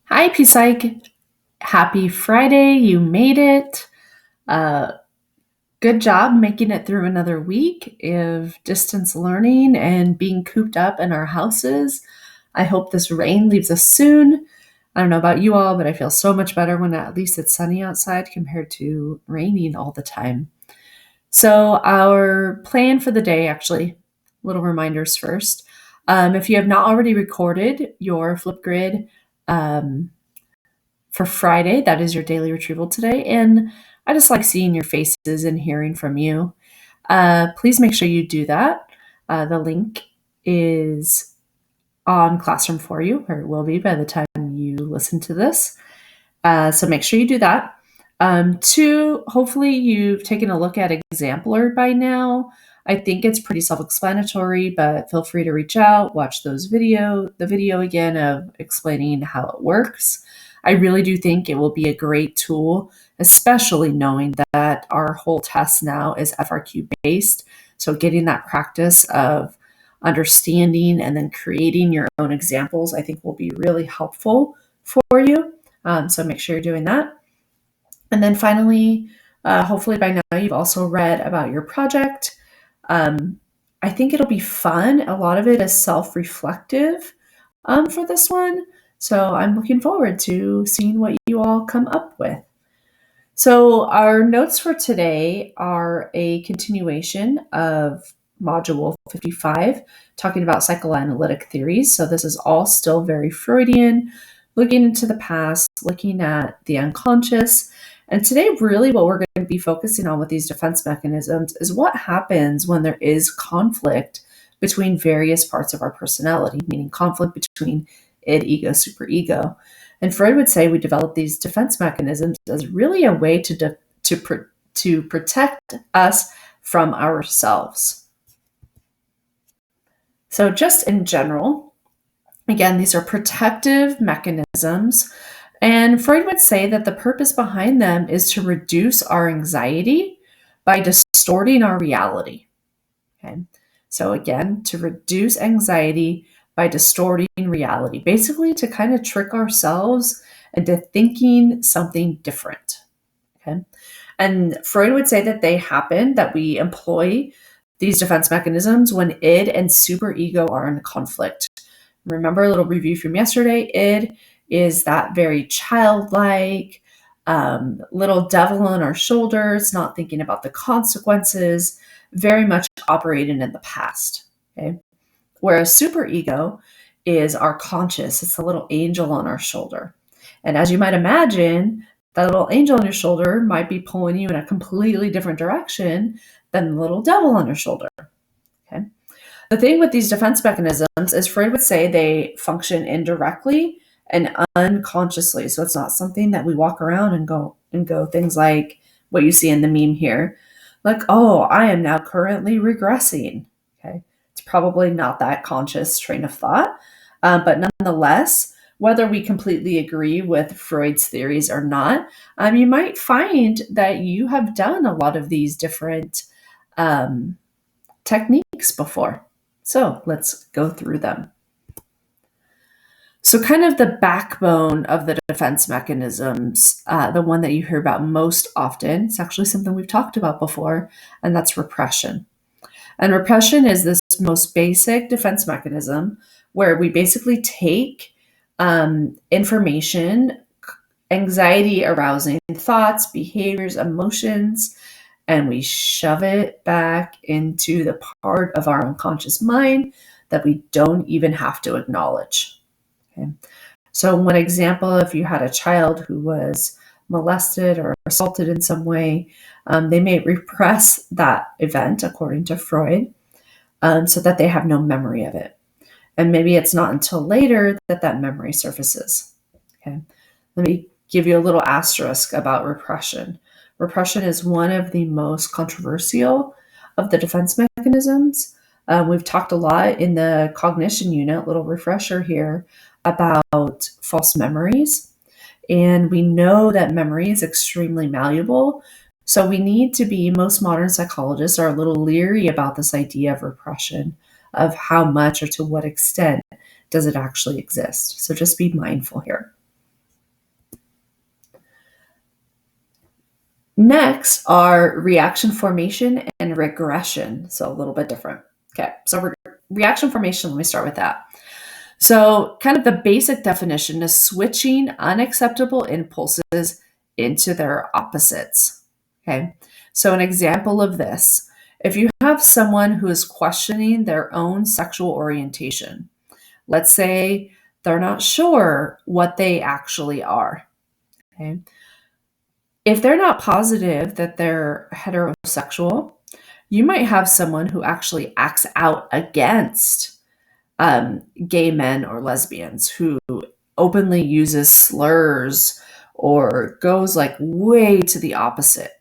Hi, Psych. Happy Friday. You made it. Uh, Good job making it through another week of distance learning and being cooped up in our houses. I hope this rain leaves us soon. I don't know about you all, but I feel so much better when at least it's sunny outside compared to raining all the time. So, our plan for the day, actually, little reminders first. If you have not already recorded your Flipgrid, um, for Friday. That is your daily retrieval today. And I just like seeing your faces and hearing from you. Please make sure you do that. The link is on Classroom for you, or it will be by the time you listen to this. So make sure you do that. Two, hopefully you've taken a look at Exemplar by now. I think it's pretty self-explanatory, but feel free to reach out, watch the video again of explaining how it works. I really do think it will be a great tool, especially knowing that our whole test now is FRQ based. So getting that practice of understanding and then creating your own examples, I think will be really helpful for you. So make sure you're doing that. And then finally, hopefully by now you've also read about your project. I think it'll be fun. A lot of it is self-reflective for this one. So I'm looking forward to seeing what you all come up with. So our notes for today are a continuation of Module 55, talking about psychoanalytic theories. So this is all still very Freudian, looking into the past, looking at the unconscious. And today, really what we're going to be focusing on with these defense mechanisms is what happens when there is conflict between various parts of our personality, meaning conflict between id, ego, superego. And Freud would say we develop these defense mechanisms as really a way to protect us from ourselves. So just in general, again, these are protective mechanisms. And Freud would say that the purpose behind them is to reduce our anxiety by distorting our reality. Okay. So again, to reduce anxiety by distorting reality, basically to kind of trick ourselves into thinking something different. Okay. And Freud would say that that we employ these defense mechanisms when id and superego are in conflict. Remember a little review from yesterday. Id is that very childlike, little devil on our shoulders, not thinking about the consequences, very much operating in the past. Okay? Whereas superego is our conscious, it's the little angel on our shoulder. And as you might imagine, that little angel on your shoulder might be pulling you in a completely different direction than the little devil on your shoulder. Okay. The thing with these defense mechanisms is Freud would say they function indirectly and unconsciously. So it's not something that we walk around and go things like what you see in the meme here. Like, oh, I am now currently regressing. Okay. It's probably not that conscious train of thought. But nonetheless, whether we completely agree with Freud's theories or not, you might find that you have done a lot of these different techniques before. So let's go through them. So kind of the backbone of the defense mechanisms, the one that you hear about most often, it's actually something we've talked about before, and that's repression. And repression is this most basic defense mechanism where we basically take information, anxiety arousing thoughts, behaviors, emotions, and we shove it back into the part of our unconscious mind that we don't even have to acknowledge. Okay. So one example, if you had a child who was molested or assaulted in some way, they may repress that event, according to Freud, so that they have no memory of it. And maybe it's not until later that that memory surfaces. Okay. Let me give you a little asterisk about repression. Repression is one of the most controversial of the defense mechanisms. We've talked a lot in the cognition unit, little refresher here, about false memories. And we know that memory is extremely malleable. So we need to be, most modern psychologists are a little leery about this idea of repression, of how much or to what extent does it actually exist. So just be mindful here. Next are reaction formation and regression. So a little bit different. Okay, so reaction formation, let me start with that. So, kind of the basic definition is switching unacceptable impulses into their opposites. Okay, so an example of this, if you have someone who is questioning their own sexual orientation, let's say they're not sure what they actually are. Okay, if they're not positive that they're heterosexual, you might have someone who actually acts out against gay men or lesbians, who openly uses slurs or goes like way to the opposite.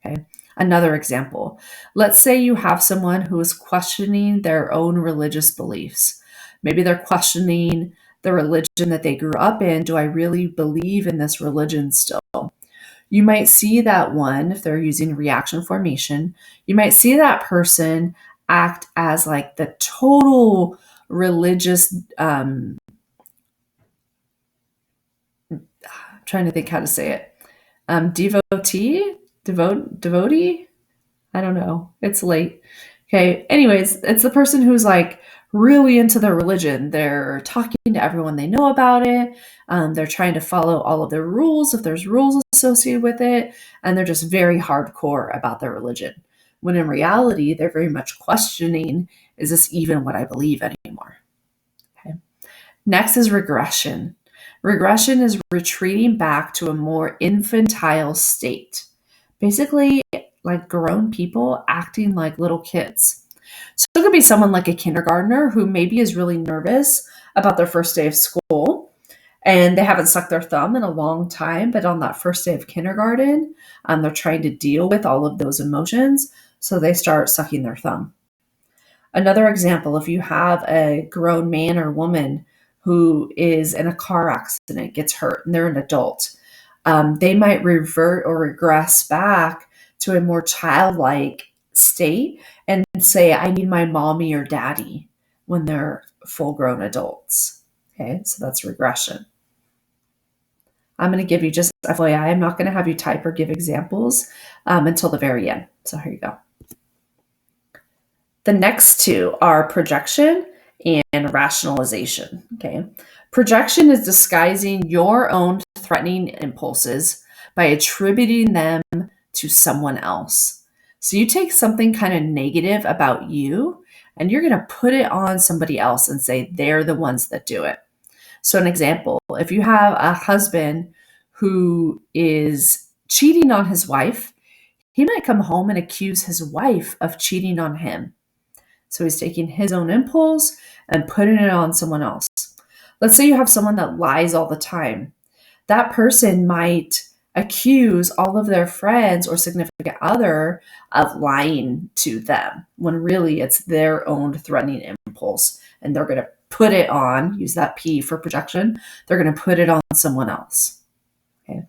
Okay. Another example, let's say you have someone who is questioning their own religious beliefs. Maybe they're questioning the religion that they grew up in. Do I really believe in this religion still? You might see that one, if they're using reaction formation, you might see that person act as like the total religious, trying to think how to say it, devotee. I don't know. It's late. Okay. Anyways, it's the person who's like really into their religion. They're talking to everyone they know about it. They're trying to follow all of their rules if there's rules associated with it. And they're just very hardcore about their religion. When in reality, they're very much questioning, is this even what I believe anymore? Okay. Next is regression. Regression is retreating back to a more infantile state. Basically, like grown people acting like little kids. So it could be someone like a kindergartner who maybe is really nervous about their first day of school and they haven't sucked their thumb in a long time, but on that first day of kindergarten, they're trying to deal with all of those emotions, so they start sucking their thumb. Another example, if you have a grown man or woman who is in a car accident, gets hurt, and they're an adult, they might revert or regress back to a more childlike state and say, I need my mommy or daddy when they're full grown adults. Okay, so that's regression. I'm going to give you just FYI, I'm not going to have you type or give examples until the very end. So here you go. The next two are projection and rationalization. Okay. Projection is disguising your own threatening impulses by attributing them to someone else. So you take something kind of negative about you and you're going to put it on somebody else and say they're the ones that do it. So an example, if you have a husband who is cheating on his wife, he might come home and accuse his wife of cheating on him. So he's taking his own impulse and putting it on someone else. Let's say you have someone that lies all the time. That person might accuse all of their friends or significant other of lying to them when really it's their own threatening impulse. And they're going to put it on, use that P for projection, they're going to put it on someone else. Okay.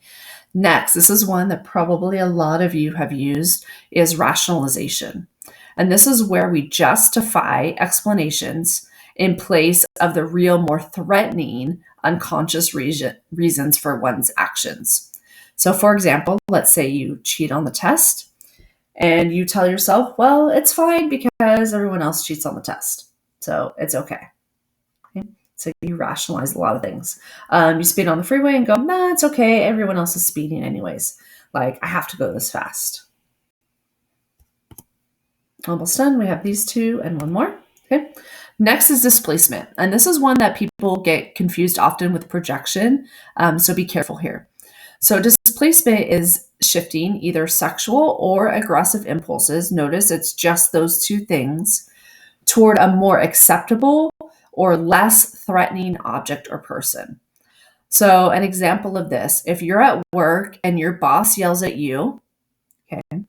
Next, this is one that probably a lot of you have used, is rationalization. And this is where we justify explanations in place of the real, more threatening, unconscious reasons for one's actions. So, for example, let's say you cheat on the test and you tell yourself, well, it's fine because everyone else cheats on the test. So it's okay. Okay? So you rationalize a lot of things. You speed on the freeway and go, nah, it's okay. Everyone else is speeding anyways. Like, I have to go this fast. Almost done. We have these two and one more. Okay. Next is displacement. And this is one that people get confused often with projection. So be careful here. So displacement is shifting either sexual or aggressive impulses. Notice it's just those two things toward a more acceptable or less threatening object or person. So an example of this, if you're at work and your boss yells at you, okay,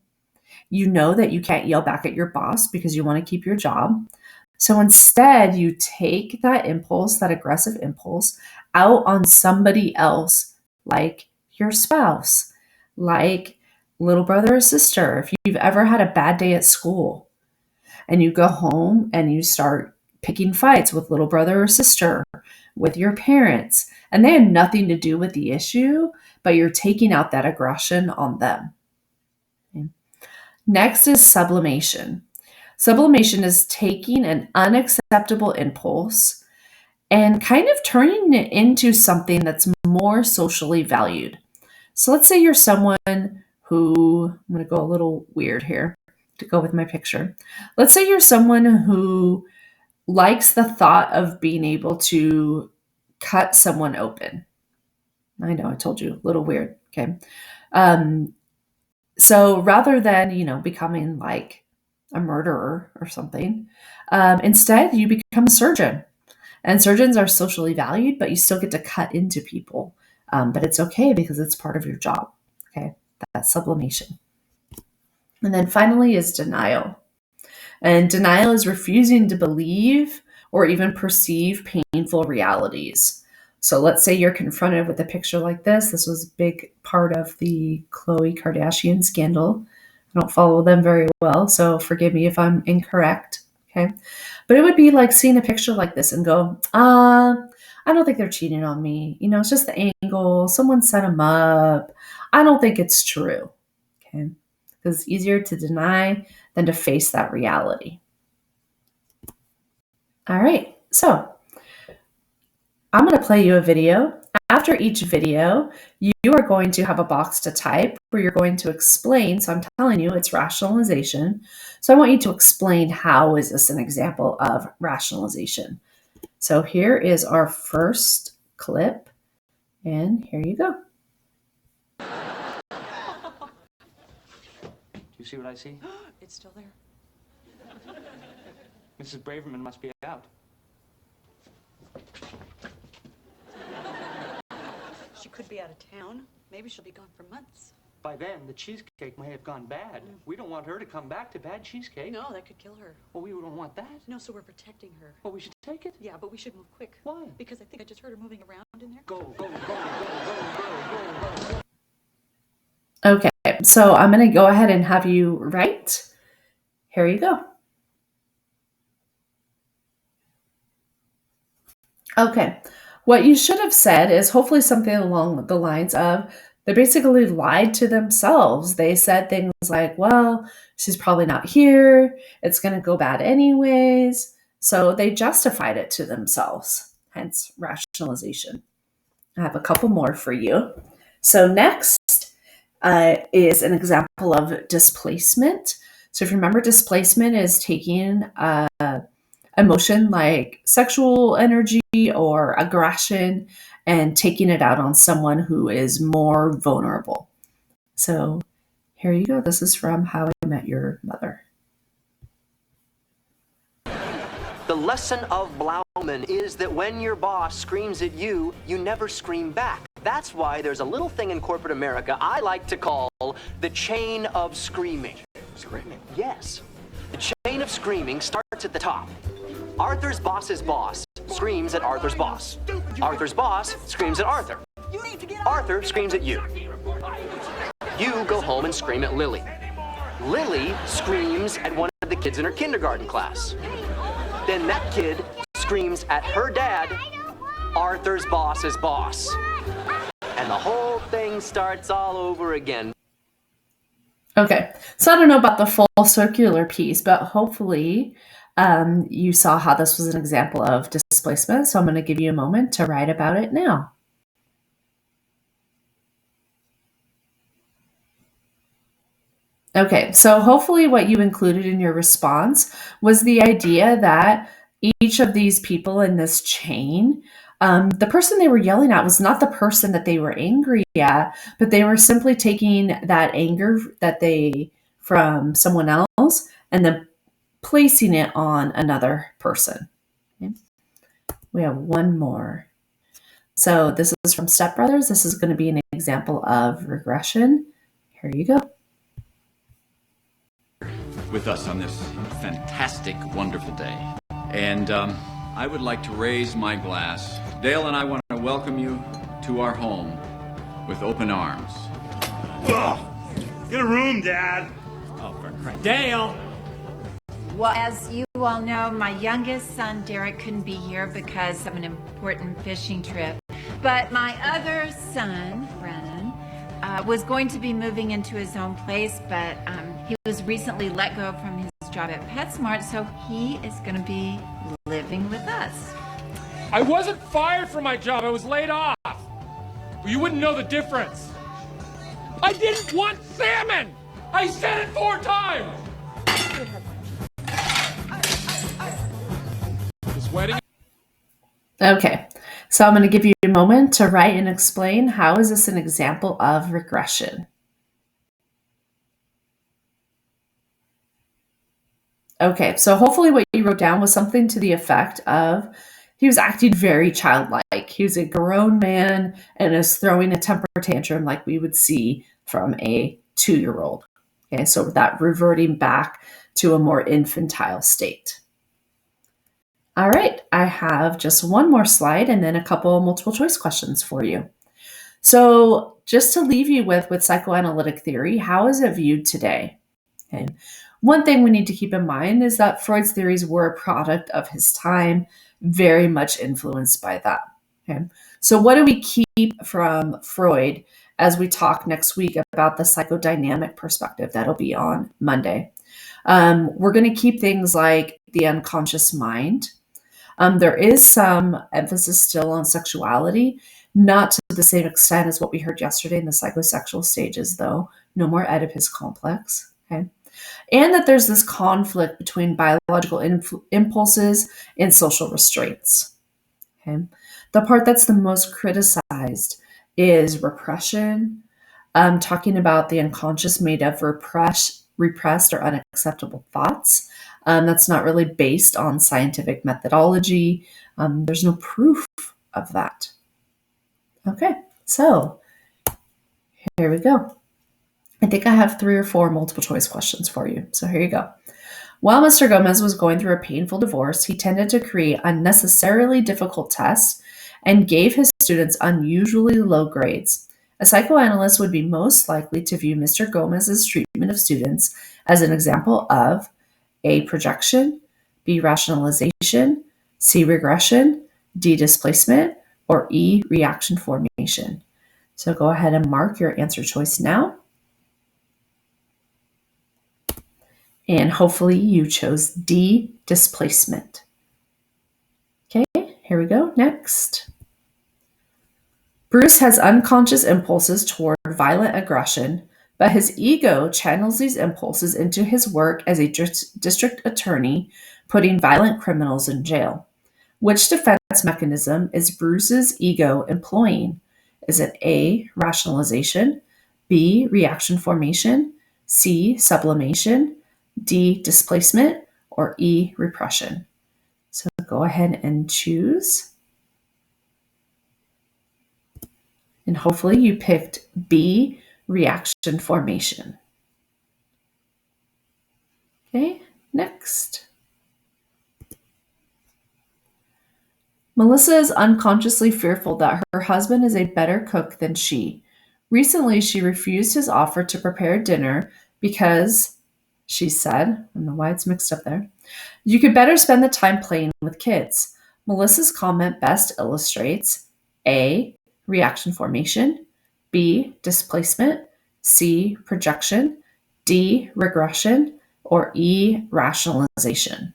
you know that you can't yell back at your boss because you want to keep your job. So instead, you take that impulse, that aggressive impulse, out on somebody else, like your spouse, like little brother or sister. If you've ever had a bad day at school and you go home and you start picking fights with little brother or sister, with your parents, and they had nothing to do with the issue, but you're taking out that aggression on them. Next is sublimation. Sublimation is taking an unacceptable impulse and kind of turning it into something that's more socially valued. So let's say you're someone who, I'm going to go a little weird here to go with my picture. Let's say you're someone who likes the thought of being able to cut someone open. I know I told you, a little weird. Okay. So rather than, becoming like a murderer or something, instead you become a surgeon. And surgeons are socially valued, but you still get to cut into people. But it's okay because it's part of your job. Okay. That's sublimation. And then finally is denial. And denial is refusing to believe or even perceive painful realities. So let's say you're confronted with a picture like this. This was a big part of the Khloe Kardashian scandal. I don't follow them very well, so forgive me if I'm incorrect. Okay. But it would be like seeing a picture like this and go, I don't think they're cheating on me. It's just the angle. Someone set them up. I don't think it's true. Okay. Because it's easier to deny than to face that reality. All right. So I'm going to play you a video. After each video, you are going to have a box to type where you're going to explain. So I'm telling you, it's rationalization. So I want you to explain how is this an example of rationalization. So here is our first clip, and here you go. Do you see what I see? It's still there. Mrs. Braverman must be out. She could be out of town. Maybe she'll be gone for months. By then, the cheesecake may have gone bad. We don't want her to come back to bad cheesecake. No, that could kill her. Well, we don't want that. No, so we're protecting her. Well, we should take it. Yeah, but we should move quick. Why? Because I think I just heard her moving around in there. Go, go, go, go, go, go, go. Okay, so I'm going to go ahead and have you write. Here you go. Okay, what you should have said is hopefully something along the lines of they basically lied to themselves. They said things like, well, she's probably not here. It's going to go bad anyways. So they justified it to themselves, hence rationalization. I have a couple more for you. So next is an example of displacement. So if you remember, displacement is taking emotion like sexual energy or aggression and taking it out on someone who is more vulnerable. So here you go. This is from How I Met Your Mother. The lesson of Blauman is that when your boss screams at you, you never scream back. That's why there's a little thing in corporate America I like to call the chain of screaming. Screaming? Yes. The chain of screaming starts at the top. Arthur's boss's boss screams at Arthur's boss. Arthur's boss screams at Arthur. Arthur screams at you. You go home and scream at Lily. Lily screams at one of the kids in her kindergarten class. Then that kid screams at her dad, Arthur's boss's boss. And the whole thing starts all over again. Okay, so I don't know about the full circular piece, but hopefully you saw how this was an example of displacement. So I'm going to give you a moment to write about it now. Okay, so hopefully what you included in your response was the idea that each of these people in this chain, the person they were yelling at was not the person that they were angry at, but they were simply taking that anger that they from someone else and then placing it on another person. Okay. We have one more. So this is from Step Brothers. This is going to be an example of regression. Here you go. With us on this fantastic, wonderful day. And I would like to raise my glass. Dale and I want to welcome you to our home with open arms. Ugh. Get a room, Dad. Oh, for Christ. Dale! Well, as you all know, my youngest son, Derek, couldn't be here because of an important fishing trip. But my other son, Brennan, was going to be moving into his own place, but he was recently let go from his job at PetSmart, so he is going to be living with us. I wasn't fired from my job. I was laid off. Well, you wouldn't know the difference. I didn't want salmon. I said it 4 times. This wedding. Okay, so I'm going to give you a moment to write and explain how is this an example of regression. Okay, so hopefully what you wrote down was something to the effect of he was acting very childlike. He was a grown man and is throwing a temper tantrum like we would see from a 2-year-old. Okay, so that reverting back to a more infantile state. All right, I have just one more slide and then a couple multiple choice questions for you. So just to leave you with psychoanalytic theory, how is it viewed today? Okay. One thing we need to keep in mind is that Freud's theories were a product of his time, very much influenced by that. Okay. So what do we keep from Freud as we talk next week about the psychodynamic perspective? That'll be on Monday. We're going to keep things like the unconscious mind. There is some emphasis still on sexuality, not to the same extent as what we heard yesterday in the psychosexual stages, though. No more Oedipus complex. Okay. And that there's this conflict between biological impulses and social restraints. Okay. The part that's the most criticized is repression, talking about the unconscious made of repressed or unacceptable thoughts. That's not really based on scientific methodology. There's no proof of that. Okay, so here we go. I think I have 3 or 4 multiple choice questions for you. So here you go. While Mr. Gomez was going through a painful divorce, he tended to create unnecessarily difficult tests and gave his students unusually low grades. A psychoanalyst would be most likely to view Mr. Gomez's treatment of students as an example of A, projection, B, rationalization, C, regression, D, displacement, or E, reaction formation. So go ahead and mark your answer choice now. And hopefully you chose D, displacement. Okay, here we go. Next. Bruce has unconscious impulses toward violent aggression, but his ego channels these impulses into his work as a district attorney, putting violent criminals in jail. Which defense mechanism is Bruce's ego employing? Is it A, rationalization, B, reaction formation, C, sublimation, D, displacement, or E, repression? So go ahead and choose. And hopefully you picked B, reaction formation. Okay, next. Melissa is unconsciously fearful that her husband is a better cook than she. Recently, she refused his offer to prepare dinner because she said, I don't know why it's mixed up there, you could better spend the time playing with kids. Melissa's comment best illustrates A, reaction formation, B, displacement, C, projection, D, regression, or E, rationalization.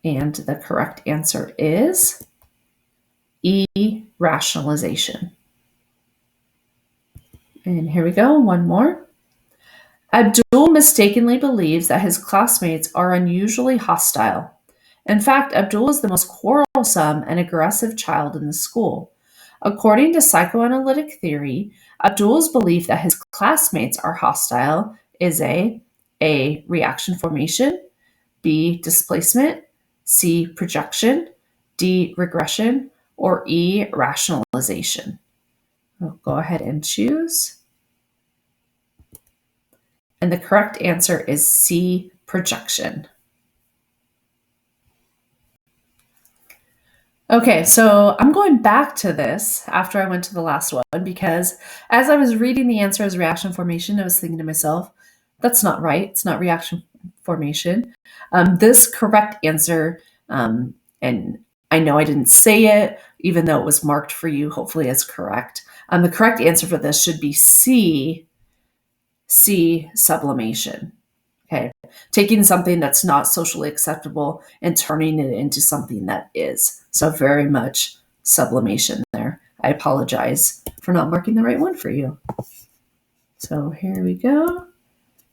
And the correct answer is E, rationalization. And here we go, one more. Abdul mistakenly believes that his classmates are unusually hostile. In fact, Abdul is the most quarrelsome and aggressive child in the school. According to psychoanalytic theory, Abdul's belief that his classmates are hostile is A, reaction formation, B, displacement, C, projection, D, regression, or E, rationalization. I'll go ahead and choose. And the correct answer is C, projection. Okay, so I'm going back to this after I went to the last one because as I was reading the answer as reaction formation, I was thinking to myself, that's not right. It's not reaction formation. This correct answer, and I know I didn't say it, even though it was marked for you, hopefully as correct. The correct answer for this should be C, sublimation. Okay, taking something that's not socially acceptable and turning it into something that is. So very much sublimation there. I apologize for not marking the right one for you. So here we go.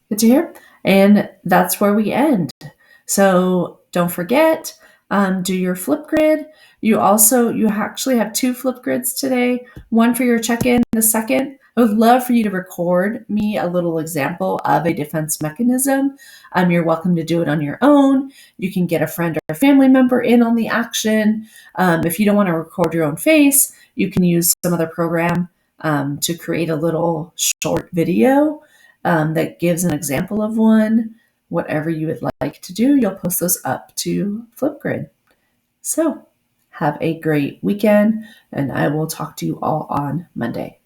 Good to hear. And that's where we end. So don't forget, do your Flipgrid. You actually have 2 Flipgrids today, one for your check-in, the second. I would love for you to record me a little example of a defense mechanism. You're welcome to do it on your own. You can get a friend or a family member in on the action. If you don't want to record your own face, you can use some other program to create a little short video that gives an example of one. Whatever you would like to do, you'll post those up to Flipgrid. So have a great weekend, and I will talk to you all on Monday.